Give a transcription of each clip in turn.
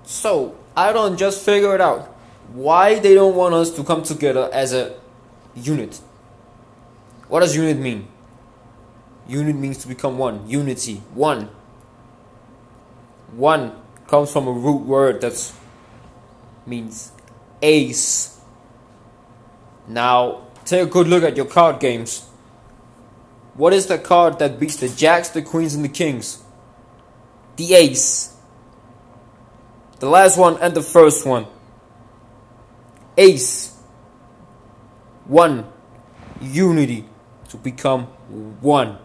So, I don't just figure it out. Why they don't want us to come together as a unit? What does unit mean? Unit means to become one. Unity. One. One comes from a root word that means ace. Now, take a good look at your card games. What is the card that beats the jacks, the queens, and the kings? The ace. The last one and the first one. Ace. One. Unity. To become one.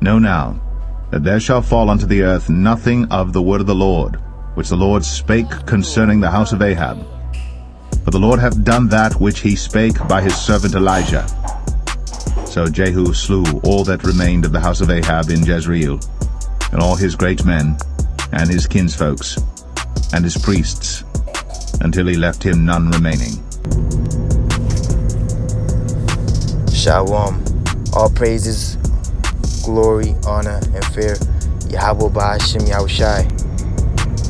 Know now that there shall fall unto the earth nothing of the word of the Lord, which the Lord spake concerning the house of Ahab. For the Lord hath done that which he spake by his servant Elijah. So Jehu slew all that remained of the house of Ahab in Jezreel, and all his great men, and his kinsfolks, and his priests, until he left him none remaining. Shalom. All praises, glory, honor, and fear, Yahweh Ba'ashem Yahushai.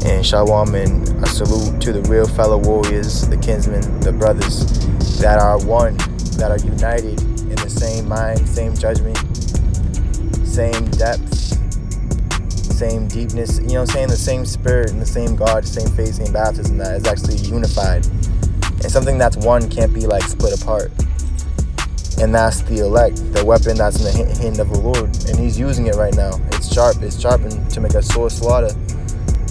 And shalom and a salute to the real fellow warriors, the kinsmen, the brothers that are one, that are united in the same mind, same judgment, same depth, same deepness, you know what I'm saying? The same spirit and the same God, same faith, same baptism, that is actually unified. And something that's one can't be like split apart. And that's the elect, the weapon that's in the hand of the Lord. And he's using it right now. It's sharpened to make a sore slaughter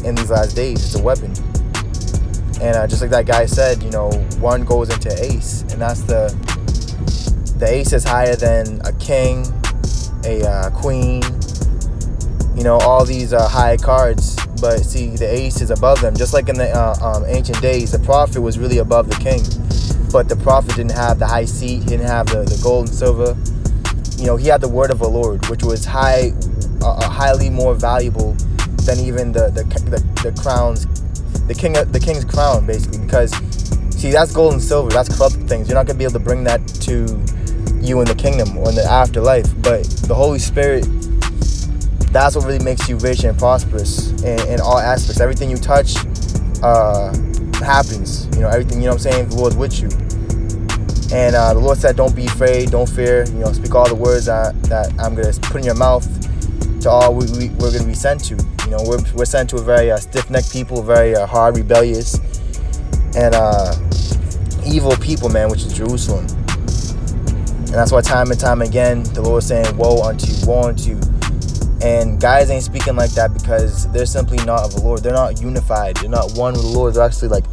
in these last days. It's a weapon. And just like that guy said, you know, one goes into ace. And that's the ace is higher than a king, a queen, you know, all these high cards. But see, the ace is above them. Just like in the ancient days, the prophet was really above the king. But the prophet didn't have the high seat. He didn't have the gold and silver. You know, he had the word of the Lord, which was highly more valuable than even the crowns, the king's crown, basically. Because see, that's gold and silver. That's corrupted things. You're not gonna be able to bring that to you in the kingdom or in the afterlife. But the Holy Spirit, that's what really makes you rich and prosperous in all aspects. Everything you touch happens. You know, everything, you know what I'm saying? The Lord's with you. And the Lord said, don't be afraid, don't fear. You know, speak all the words that I'm going to put in your mouth to all we're going to be sent to. You know, we're sent to a very stiff-necked people, very hard, rebellious, and evil people, man, which is Jerusalem. And that's why time and time again, the Lord is saying, woe unto you, woe unto you. And guys ain't speaking like that because they're simply not of the Lord. They're not unified. They're not one with the Lord. They're actually like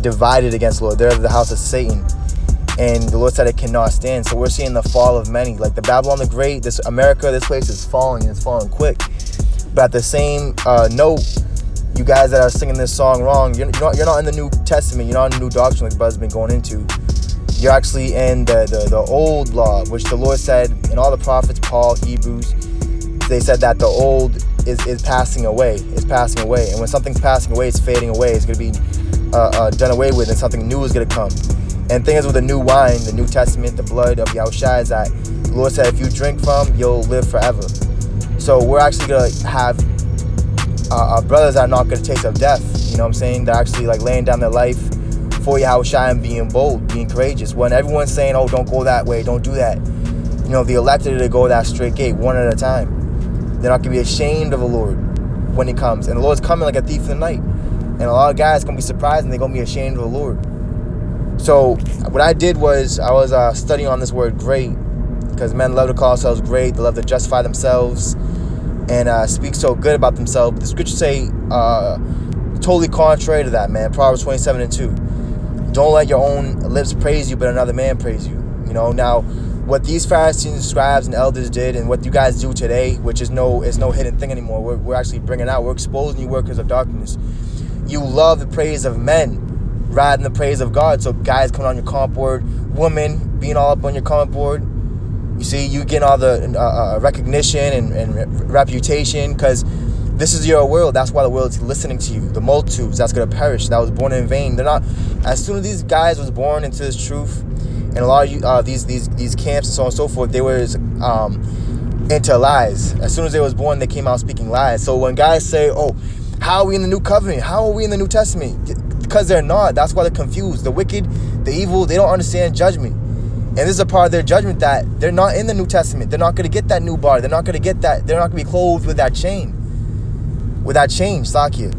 divided against the Lord. They're of the house of Satan. And the Lord said it cannot stand. So we're seeing the fall of many. Like the Babylon the Great, this America, this place is falling, and it's falling quick. But at the same note, you guys that are singing this song wrong, you're not in the New Testament. You're not in the New Doctrine like the brother's been going into. You're actually in the old law, which the Lord said in all the prophets, Paul, Hebrews. They said that the old is passing away. It's passing away. And when something's passing away, it's fading away. It's going to be done away with, and something new is going to come. And the thing is with the new wine, the New Testament, the blood of Yahushua, is that the Lord said if you drink from, you'll live forever. So we're actually going to have our brothers that are not going to taste of death. You know what I'm saying? They're actually like laying down their life for Yahushua and being bold, being courageous. When everyone's saying, oh, don't go that way, don't do that. You know, the elected to go that straight gate, one at a time. They're not going to be ashamed of the Lord when he comes. And the Lord's coming like a thief in the night. And a lot of guys are going to be surprised and they're going to be ashamed of the Lord. So what I did was I was studying on this word great, because men love to call themselves great. They love to justify themselves and speak so good about themselves. But the scriptures say totally contrary to that, man. Proverbs 27:2. Don't let your own lips praise you, but another man praise you. You know, now what these Pharisees, scribes, and elders did, and what you guys do today, which is no hidden thing anymore. We're actually bringing out. We're exposing you workers of darkness. You love the praise of men rather than the praise of God. So guys coming on your comment board, women being all up on your comment board. You see, you getting all the recognition and reputation because this is your world. That's why the world's listening to you. The multitudes that's going to perish, that was born in vain. They're not. As soon as these guys was born into this truth And a lot of these camps and so on and so forth, they were into lies. As soon as they was born, they came out speaking lies. So when guys say, oh, how are we in the new covenant? How are we in the New Testament? Because they're not. That's why they're confused. The wicked, the evil, they don't understand judgment. And this is a part of their judgment, that they're not in the New Testament. They're not going to get that new body. They're not going to get that. They're not going to be clothed with that chain. With that chain, Sakia.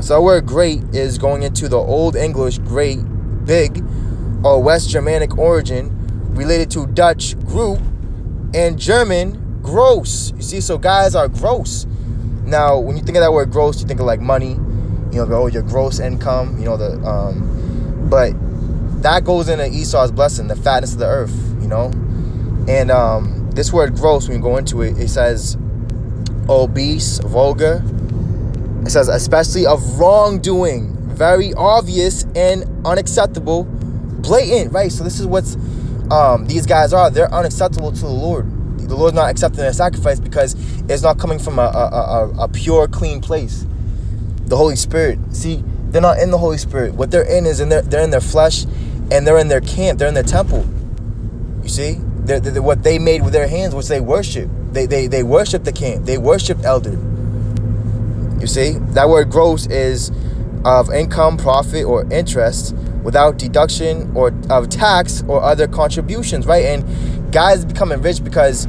So our word great is going into the Old English great, big, or West Germanic origin, related to Dutch group and German gross. You see, so guys are gross. Now, when you think of that word gross, you think of like money, you know, oh, your gross income, you know, but that goes into Esau's blessing, the fatness of the earth, you know. And this word gross, when you go into it, it says obese, vulgar. It says especially of wrongdoing, very obvious and unacceptable, blatant, right? So this is what's these guys are. They're unacceptable to the Lord. The Lord's not accepting their sacrifice because it's not coming from a pure, clean place. The Holy Spirit. See, they're not in the Holy Spirit. What they're in is they're in their flesh, and they're in their camp. They're in their temple. You see, they're what they made with their hands, which they worship. They worship the camp. They worship elder. You see, that word gross is of income, profit, or interest without deduction or of tax or other contributions, right? And guys becoming rich because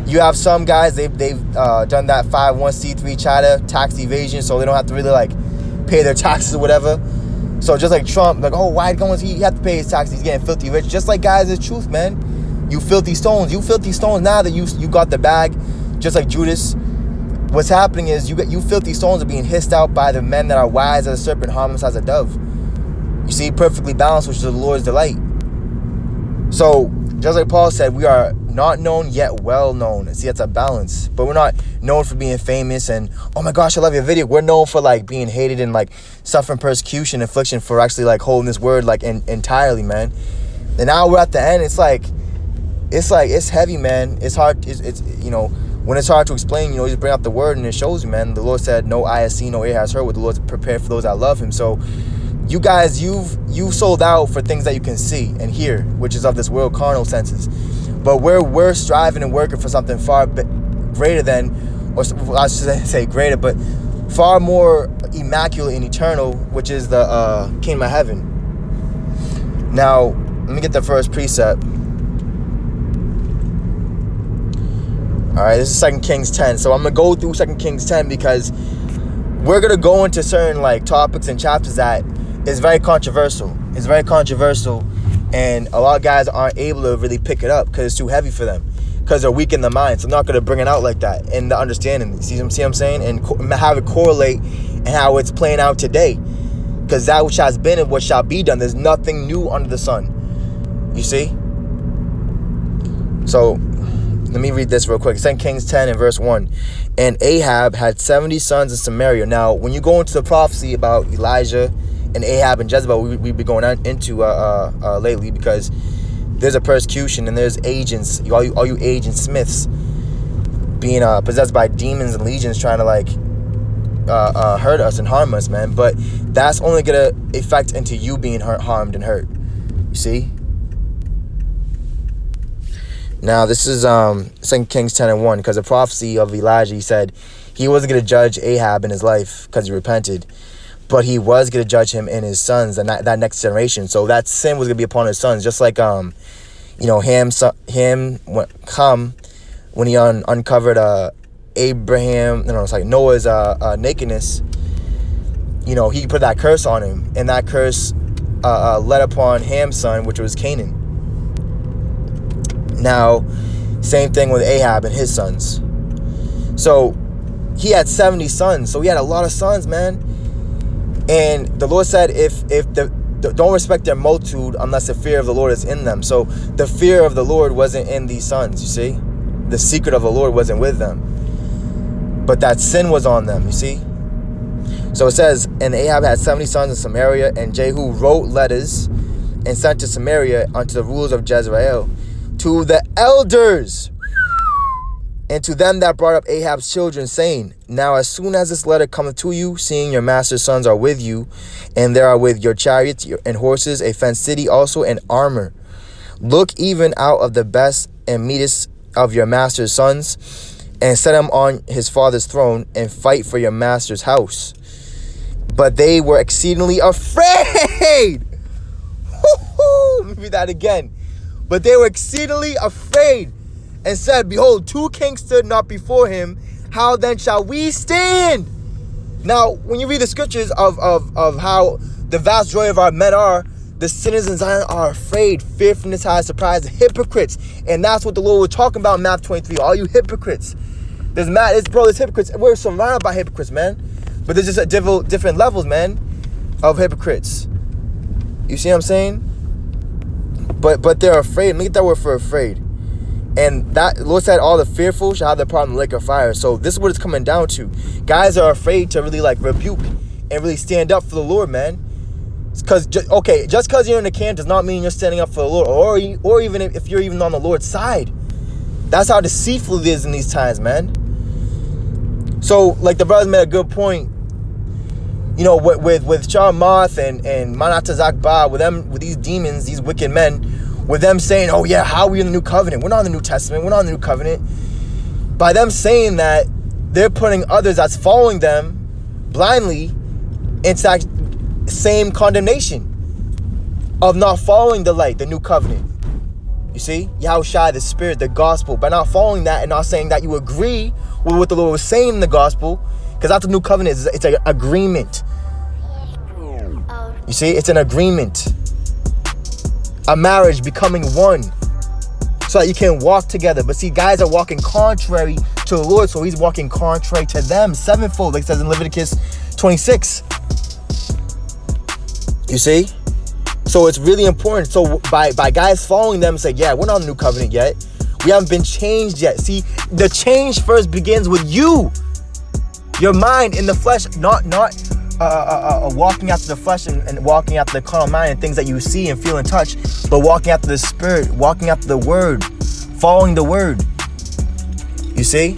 you have some guys, they've done that 501c3 charter, tax evasion, so they don't have to really like pay their taxes or whatever. So just like Trump, like, oh, why don't he have to pay his taxes? He's getting filthy rich. Just like guys, it's truth, man. You filthy stones now that you got the bag, just like Judas. What's happening is you filthy stones are being hissed out by the men that are wise as a serpent, harmless as a dove. You see, perfectly balanced, which is the Lord's delight. So, just like Paul said, we are not known yet well known. See, that's a balance. But we're not known for being famous and, oh my gosh, I love your video. We're known for like being hated and like suffering persecution, affliction for actually like holding this word like entirely, man. And now we're at the end. It's heavy, man. It's hard. It's you know, when it's hard to explain, you know, you just bring out the word and it shows you, man. The Lord said, no eye has seen, no ear has heard what the Lord's prepared for those that love him. So you guys, you've sold out for things that you can see and hear, which is of this world, carnal senses. But we're striving and working for something far greater than, or I should say greater, but far more immaculate and eternal, which is the kingdom of heaven. Now, let me get the first precept. All right, this is 2 Kings 10. So I'm going to go through 2 Kings 10 because we're going to go into certain like topics and chapters that is very controversial. It's very controversial, and a lot of guys aren't able to really pick it up because it's too heavy for them, because they're weak in the mind. So I'm not going to bring it out like that and the understanding. See what I'm saying? And have it correlate and how it's playing out today. Because that which has been and what shall be done, there's nothing new under the sun. You see? So let me read this real quick. 2 Kings 10 and verse 1. And Ahab had 70 sons in Samaria. Now, when you go into the prophecy about Elijah and Ahab and Jezebel, we've been going into lately, because there's a persecution and there's agents, all you agent smiths being possessed by demons and legions trying to like hurt us and harm us, man. But that's only gonna affect into you being harmed and hurt. You see? Now, this is 2 Kings 10 and 1, because the prophecy of Elijah, he said he wasn't going to judge Ahab in his life because he repented, but he was going to judge him in his sons and that next generation. So that sin was going to be upon his sons, just like, you know, when he uncovered Noah's nakedness. You know, he put that curse on him, and that curse led upon Ham's son, which was Canaan. Now, same thing with Ahab and his sons. So he had 70 sons. So he had a lot of sons, man. And the Lord said, if don't respect their multitude unless the fear of the Lord is in them. So the fear of the Lord wasn't in these sons, you see. The secret of the Lord wasn't with them. But that sin was on them, you see. So it says, and Ahab had 70 sons in Samaria, and Jehu wrote letters and sent to Samaria unto the rulers of Jezreel, to the elders, and to them that brought up Ahab's children, saying, now as soon as this letter cometh to you, seeing your master's sons are with you, and there are with your chariots and horses a fenced city also, and armor, Look even out of the best and meanest of your master's sons, and set him on his father's throne, and fight for your master's house. But they were exceedingly afraid. Let me read that again. But they were exceedingly afraid, and said, Behold, 2 kings stood not before him. How then shall we stand? Now, when you read the scriptures of how the vast joy of our men are, the sinners in Zion are afraid, fearfulness, high surprise, hypocrites. And that's what the Lord was talking about in Matthew 23. All you hypocrites. There's hypocrites. We're surrounded by hypocrites, man. But there's just a different levels, man, of hypocrites. You see what I'm saying? But they're afraid. Look at that word for afraid. And that Lord said all the fearful shall have their part in the lake of fire. So this is what it's coming down to. Guys are afraid to really rebuke and really stand up for the Lord, man. Because just because you're in the camp does not mean you're standing up for the Lord, or even if you're even on the Lord's side. That's how deceitful it is in these times, man. So the brothers made a good point. You know, with Charmoth and Manatazakba, with these demons, these wicked men, with them saying, oh yeah, how are we in the new covenant? We're not in the New Testament. We're not in the new covenant. By them saying that, they're putting others that's following them blindly into that same condemnation of not following the light, the new covenant. You see? Yahushua, the Spirit, the gospel. By not following that and not saying that you agree with what the Lord was saying in the gospel, because that's the new covenant. It's an agreement. You see? It's an agreement. A marriage becoming one so that you can walk together. But see, guys are walking contrary to the Lord, so he's walking contrary to them sevenfold, like it says in Leviticus 26. You see? So it's really important. So by guys following them and say, yeah, we're not in the new covenant yet. We haven't been changed yet. See, the change first begins with you. Your mind in the flesh, not walking after the flesh and walking after the carnal mind and things that you see and feel and touch, but walking after the Spirit, walking after the word, following the word. You see?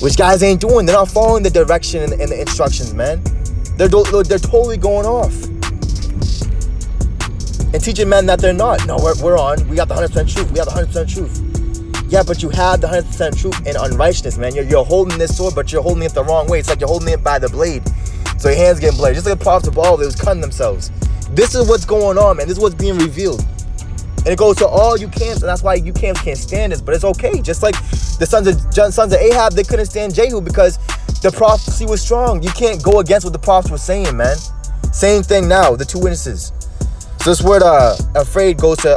Which guys ain't doing. They're not following the direction and the instructions, man. They're totally going off. And teaching men that they're not. No, we're on. We got the 100% truth. We got the 100% truth. Yeah, but you have the 100% truth in unrighteousness, man. You're holding this sword, but you're holding it the wrong way. It's like you're holding it by the blade. So your hands getting bloody. Just like the prophets of Baal, they was cutting themselves. This is what's going on, man. This is what's being revealed. And it goes to all you camps, and that's why you camps can't stand this. But it's okay. Just like the sons of Ahab, they couldn't stand Jehu because the prophecy was strong. You can't go against what the prophets were saying, man. Same thing now, the 2 witnesses. So this word afraid goes to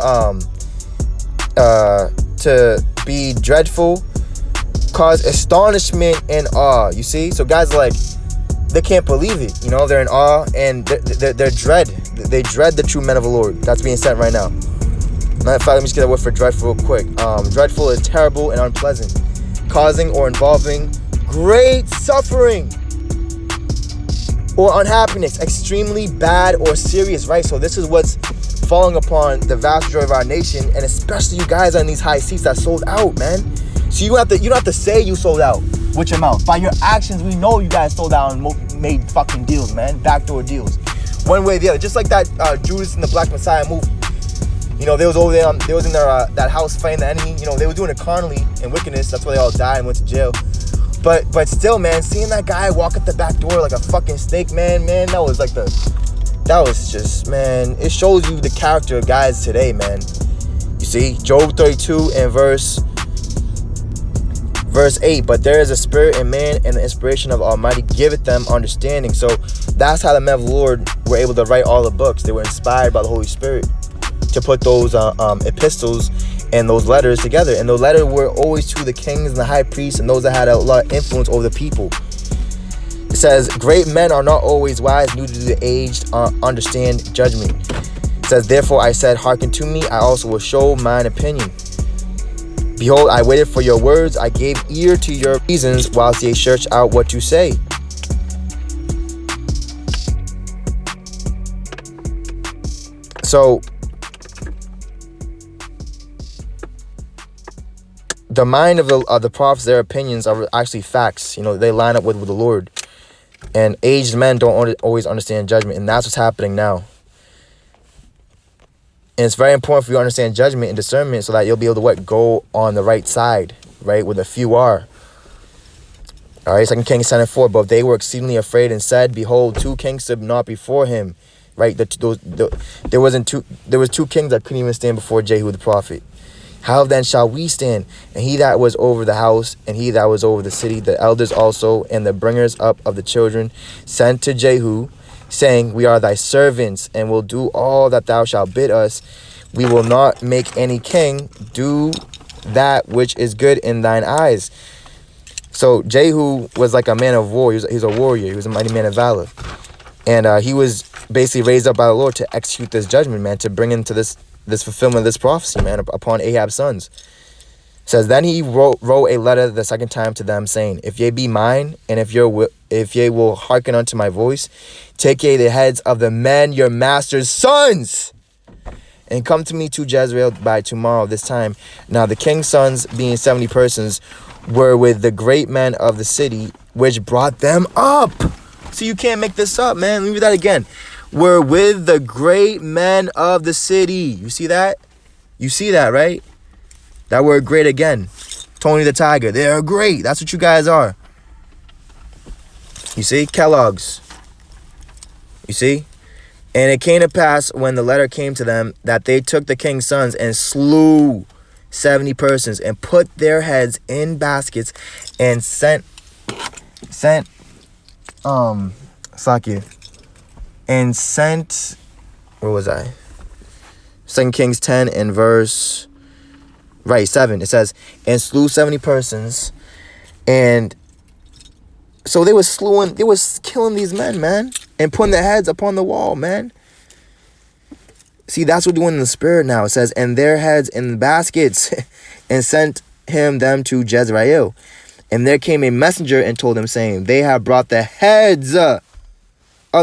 be dreadful, cause astonishment and awe. You see? So guys are they can't believe it. You know, they're in awe and they're dread. They dread the true men of the Lord. That's being sent right now. Matter of fact, let me just get that word for dreadful real quick. Dreadful is terrible and unpleasant, causing or involving great suffering or unhappiness, extremely bad or serious, right? So this is what's falling upon the vast majority of our nation, and especially you guys on these high seats that sold out, man. So you don't have to say you sold out with your mouth. By your actions, we know you guys sold out and made fucking deals, man. Backdoor deals. One way or the other. Just like that Judas and the Black Messiah movie. You know, they was over there, they was in their that house fighting the enemy. You know, they were doing it carnally and wickedness. That's why they all died and went to jail. But still, man, seeing that guy walk at the back door like a fucking snake, man, that was just, man, it shows you the character of guys today, man. You see, Job 32 and verse 8, but there is a spirit in man, and the inspiration of Almighty giveth them understanding. So that's how the men of the Lord were able to write all the books. They were inspired by the Holy Spirit to put those epistles and those letters together. And those letters were always to the kings and the high priests and those that had a lot of influence over the people. It says, great men are not always wise, neither do the aged understand judgment. It says, therefore I said, hearken to me, I also will show mine opinion. Behold, I waited for your words, I gave ear to your reasons, whilst ye search out what you say. So, the mind of the prophets, their opinions are actually facts. You know, they line up with the Lord. And aged men don't always understand judgment. And that's what's happening now. And it's very important for you to understand judgment and discernment so that you'll be able to go on the right side, right, where the few are. All right, 2 Kings 10:4. But they were exceedingly afraid and said, behold, 2 kings stood not before him. Right, there was 2 kings that couldn't even stand before Jehu the prophet. How then shall we stand? And he that was over the house, and he that was over the city, the elders also, and the bringers up of the children, sent to Jehu, saying, we are thy servants, and will do all that thou shalt bid us. We will not make any king. Do that which is good in thine eyes. So Jehu was like a man of war. He was a warrior. He was a mighty man of valor. And he was basically raised up by the Lord to execute this judgment, man, to bring into this fulfillment of this prophecy, man, upon Ahab's sons. It says, then he wrote a letter the second time to them, saying, if ye be mine, and if ye will hearken unto my voice, take ye the heads of the men your master's sons, and come to me to Jezreel by tomorrow this time. Now the king's sons, being 70 persons, were with the great men of the city, which brought them up. So you can't make this up, man. Let me read that again. Were with the great men of the city. You see that? You see that, right? That word great again. Tony the Tiger. They are great. That's what you guys are. You see? Kellogg's. You see? And it came to pass when the letter came to them that they took the king's sons and slew 70 persons and put their heads in baskets and sent where was I? 2 Kings 10 and verse 7. It says, and slew 70 persons. And so they was killing these men, man, and putting their heads upon the wall, man. See, that's what we're doing in the spirit now. It says, and their heads in baskets, and sent them to Jezreel. And there came a messenger and told them, saying, they have brought the heads of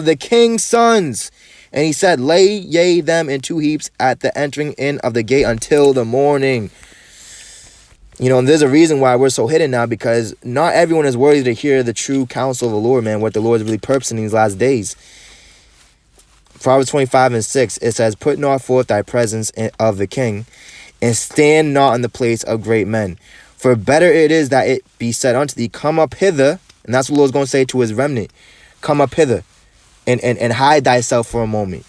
the king's sons. And he said, lay ye them in 2 heaps at the entering in of the gate until the morning. You know, and there's a reason why we're so hidden now, because not everyone is worthy to hear the true counsel of the Lord, man, what the Lord is really purposing in these last days. Proverbs 25:6, it says, put not forth thy presence of the king, and stand not in the place of great men. For better it is that it be said unto thee, come up hither. And that's what the Lord's going to say to his remnant. Come up hither and hide thyself for a moment.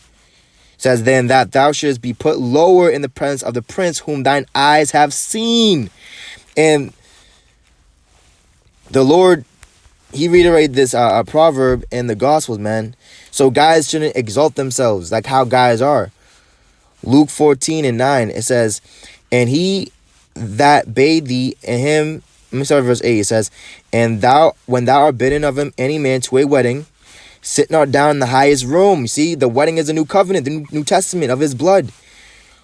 It says, then that thou shouldst be put lower in the presence of the prince whom thine eyes have seen. And the Lord, he reiterated this proverb in the Gospels, man. So guys shouldn't exalt themselves like how guys are. Luke 14:9, it says, and he that bade thee and him, let me start with verse 8. It says, and thou, when thou art bidden of him any man to a wedding, sit not down in the highest room. You see, the wedding is a new covenant, the New Testament of his blood.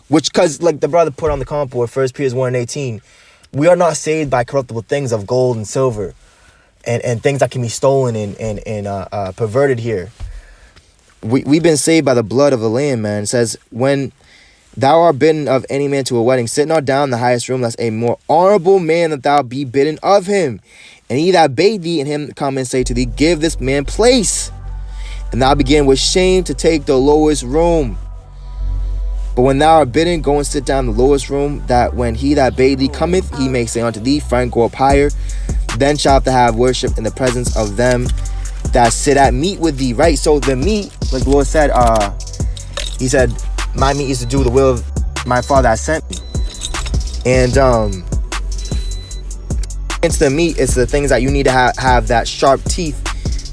Which, because like the brother put on the comment board, 1 Peter 1:18, we are not saved by corruptible things of gold and silver and things that can be stolen and perverted here. We've been saved by the blood of the Lamb, man. It says, when thou art bidden of any man to a wedding, sit not down in the highest room, lest a more honorable man that thou be bidden of him. And he that bade thee and him come and say to thee, give this man place. And thou begin with shame to take the lowest room. But when thou art bidden, go and sit down in the lowest room, that when he that bade thee cometh, he may say unto thee, friend, go up higher. Then shalt thou have worship in the presence of them that sit at meat with thee. Right? So the meat, like the Lord said, he said, my meat is to do the will of my Father that sent me. And it's the meat, it's the things that you need to have that sharp teeth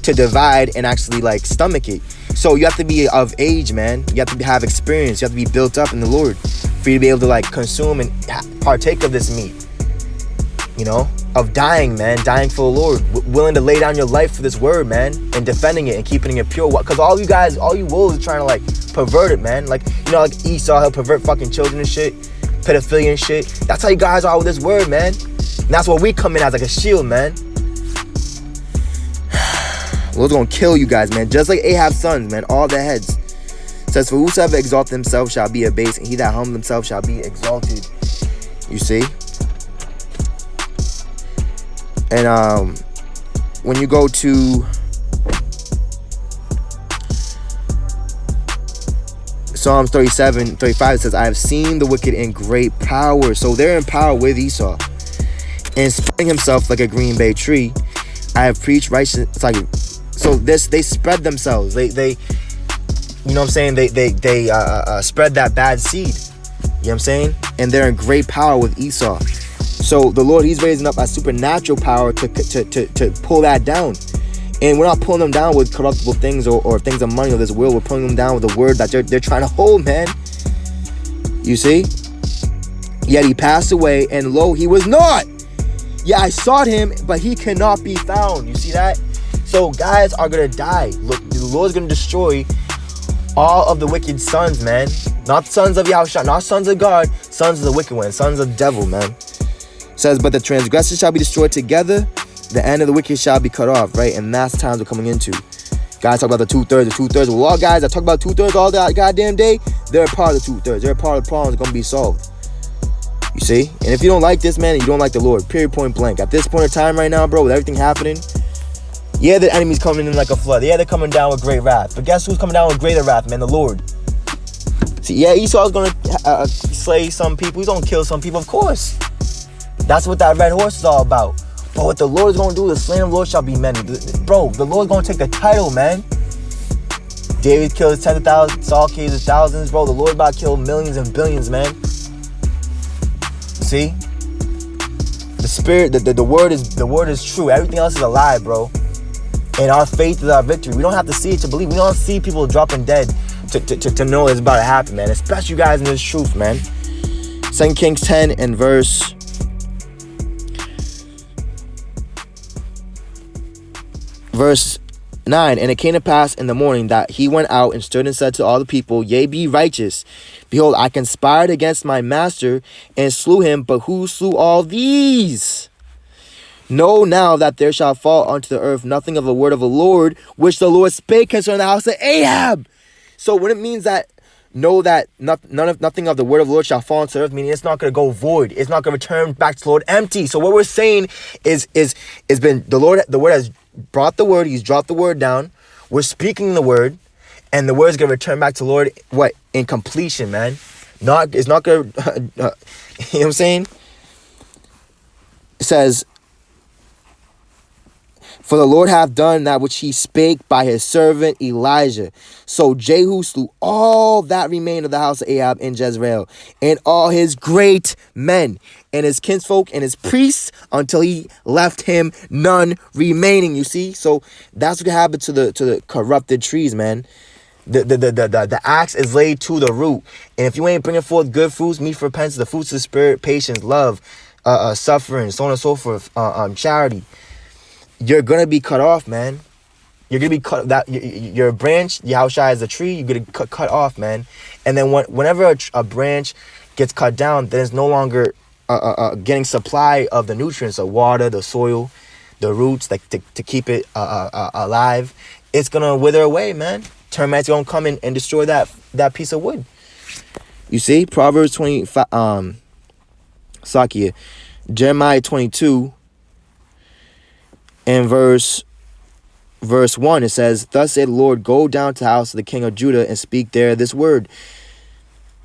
to divide and actually like stomach it. So you have to be of age, man. You have to have experience. You have to be built up in the Lord for you to be able to like consume and partake of this meat. You know, of dying, man, dying for the Lord, willing to lay down your life for this word, man, and defending it and keeping it pure. Because all you wolves are trying to like pervert it, man. Like, you know, like Esau, he'll pervert fucking children and shit, pedophilia and shit. That's how you guys are with this word, man. And that's where we come in as like a shield, man. Lord's gonna kill you guys, man. Just like Ahab's sons, man. All their heads. It says, for whosoever exalt himself shall be abased, and he that humble himself shall be exalted. You see? And when you go to Psalms 37:35 says, I have seen the wicked in great power. So they're in power with Esau. And spreading himself like a green bay tree. I have preached righteousness. It's like, so this, they spread themselves. They you know what I'm saying? They spread that bad seed. You know what I'm saying? And they're in great power with Esau. So the Lord, he's raising up a supernatural power to pull that down. And we're not pulling them down with corruptible things or things of money or this world. We're pulling them down with the word that they're trying to hold, man. You see? Yet he passed away, and lo, he was not. Yeah, I sought him, but he cannot be found. You see that? So guys are going to die. Look, the Lord's going to destroy all of the wicked sons, man. Not sons of Yahushua, not sons of God, sons of the wicked one, sons of the devil, man. It says, but the transgressors shall be destroyed together. The end of the wicked shall be cut off, right? And that's times we're coming into. Guys talk about the two-thirds. Well, all guys that talk about two-thirds all that goddamn day, they're a part of the two-thirds. They're a part of the problem that's going to be solved. You see? And if you don't like this, man, you don't like the Lord. Period, point blank. At this point in time right now, bro, with everything happening, yeah, the enemy's coming in like a flood. Yeah, they're coming down with great wrath. But guess who's coming down with greater wrath, man? The Lord. See, yeah, Esau's going to slay some people. He's going to kill some people, of course. That's what that red horse is all about. But what the Lord is going to do, the slain of the Lord shall be many. Bro, the Lord's going to take the title, man. David killed tens of thousands, Saul killed thousands, bro. The Lord about to kill millions and billions, man. See? The spirit, the word is true. Everything else is a lie, bro. And our faith is our victory. We don't have to see it to believe. We don't see people dropping dead to know it's about to happen, man. Especially you guys in this truth, man. 2 Kings 10 and verse 9. And it came to pass in the morning that he went out and stood and said to all the people, yea, be righteous. Behold, I conspired against my master and slew him. But who slew all these? Know now that there shall fall unto the earth nothing of the word of the Lord, which the Lord spake concerning the house of Ahab. So when it means that, know that nothing of the word of the Lord shall fall into the earth, meaning it's not going to go void. It's not going to return back to the Lord empty. So what we're saying is been the Lord has brought the word. He's dropped the word down. We're speaking the word, and the word is going to return back to the Lord. What? In completion, man. It's not going to. You know what I'm saying? It says, for the Lord hath done that which he spake by his servant Elijah. So Jehu slew all that remained of the house of Ahab in Jezreel, and all his great men, and his kinsfolk, and his priests, until he left him none remaining. You see? So that's what happened to the corrupted trees, man. The axe is laid to the root. And if you ain't bringing forth good fruits, meat for repentance, the fruits of the spirit, patience, love, suffering, so on and so forth, charity, you're gonna be cut off, man. You're gonna be cut. That your branch, Yahushua is a tree. You're gonna cut off, man. And then whenever a branch gets cut down, then it's no longer getting supply of the nutrients, the water, the soil, the roots, like to keep it alive. It's gonna wither away, man. Termites gonna come in and destroy that piece of wood. You see, Proverbs 25. Jeremiah 22. In verse 1, it says, thus said the Lord, go down to the house of the king of Judah and speak there this word,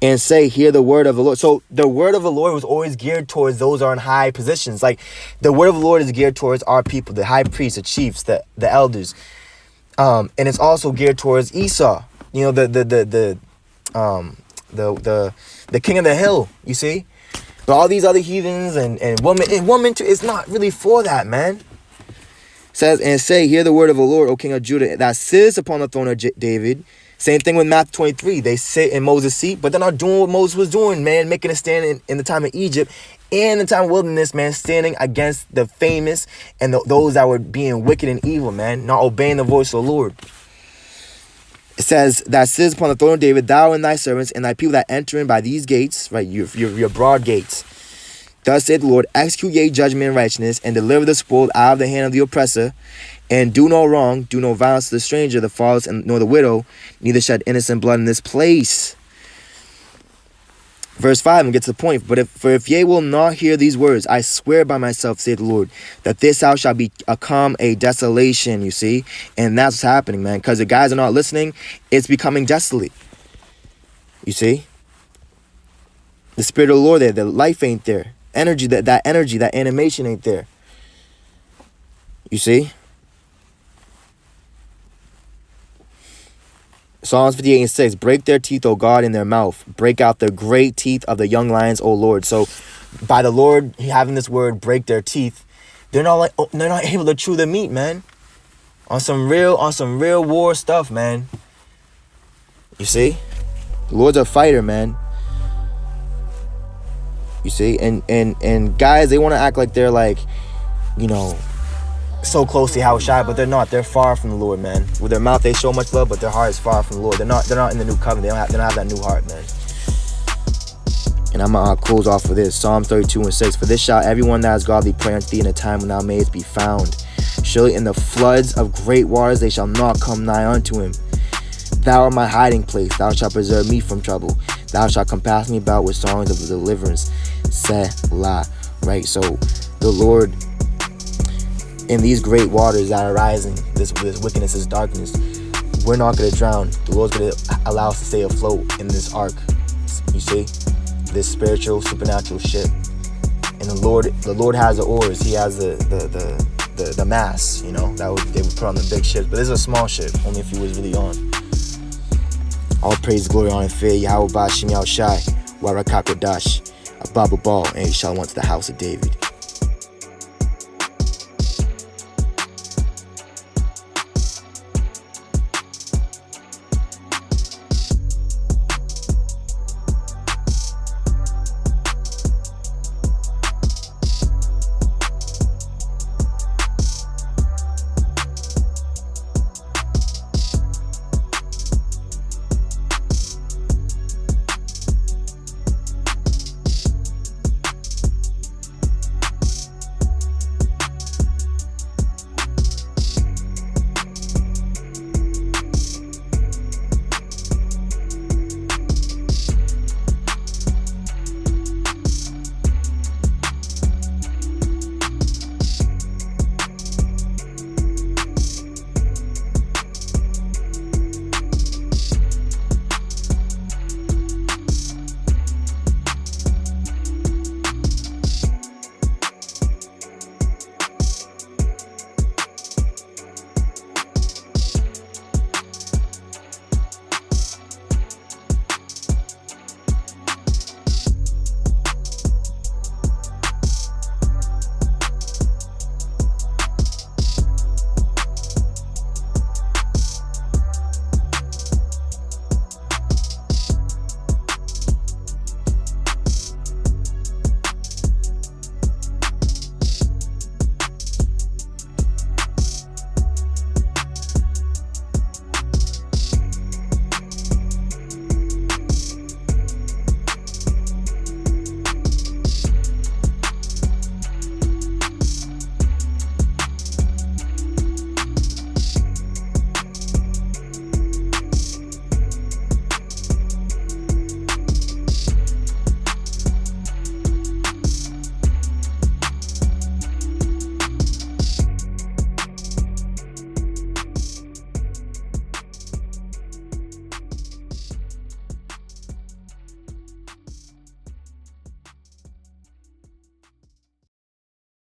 and say, hear the word of the Lord. So the word of the Lord was always geared towards those who are in high positions. Like the word of the Lord is geared towards our people, the high priests, the chiefs, the elders, and it's also geared towards Esau. You know, the king of the hill. You see, but all these other heathens and women too. It's not really for that, man. Says, and say, hear the word of the Lord, O King of Judah, that sits upon the throne of David. Same thing with Matthew 23. They sit in Moses' seat, but they're not doing what Moses was doing, man, making a stand in the time of Egypt and the time of wilderness, man, standing against the famous and those that were being wicked and evil, man, not obeying the voice of the Lord. It says, that sits upon the throne of David, thou and thy servants and thy people that enter in by these gates, right, your broad gates. Thus said the Lord, execute ye judgment and righteousness, and deliver the spoil out of the hand of the oppressor, and do no wrong, do no violence to the stranger, the fatherless, nor the widow, neither shed innocent blood in this place. Verse 5, and get to the point. But if ye will not hear these words, I swear by myself, saith the Lord, that this house shall become a desolation, you see? And that's what's happening, man, because the guys are not listening. It's becoming desolate. You see? The Spirit of the Lord there, the life ain't there. Energy, that energy, that animation ain't there. You see? Psalms 58:6, break their teeth, O God, in their mouth. Break out the great teeth of the young lions, O Lord. So by the Lord having this word, break their teeth, they're not able to chew the meat, man. On some real war stuff, man. You see? The Lord's a fighter, man. You see? And guys, they want to act like they're like, you know, so close to how shy, but they're not. They're far from the Lord, man. With their mouth, they show much love, but their heart is far from the Lord. They're not in the new covenant. They don't have that new heart, man. And I'm gonna close off with this. Psalm 32:6. For this shall everyone that has godly pray unto thee in a time when thou mayest be found. Surely in the floods of great waters they shall not come nigh unto him. Thou art my hiding place. Thou shalt preserve me from trouble. Thou shalt compass me about with songs of deliverance. Selah. Right? So the Lord, in these great waters that are rising, this wickedness, this darkness, we're not going to drown. The Lord's going to allow us to stay afloat in this ark. You see? This spiritual, supernatural ship. And the Lord has the oars. He has the mass, you know, they would put on the big ship. But this is a small ship, only if he was really on. All praise, glory, honor, and fear. Yahweh Bashim Yahweh Shai, Warakakodash, Ababa Ball, and Shalom to the house of David.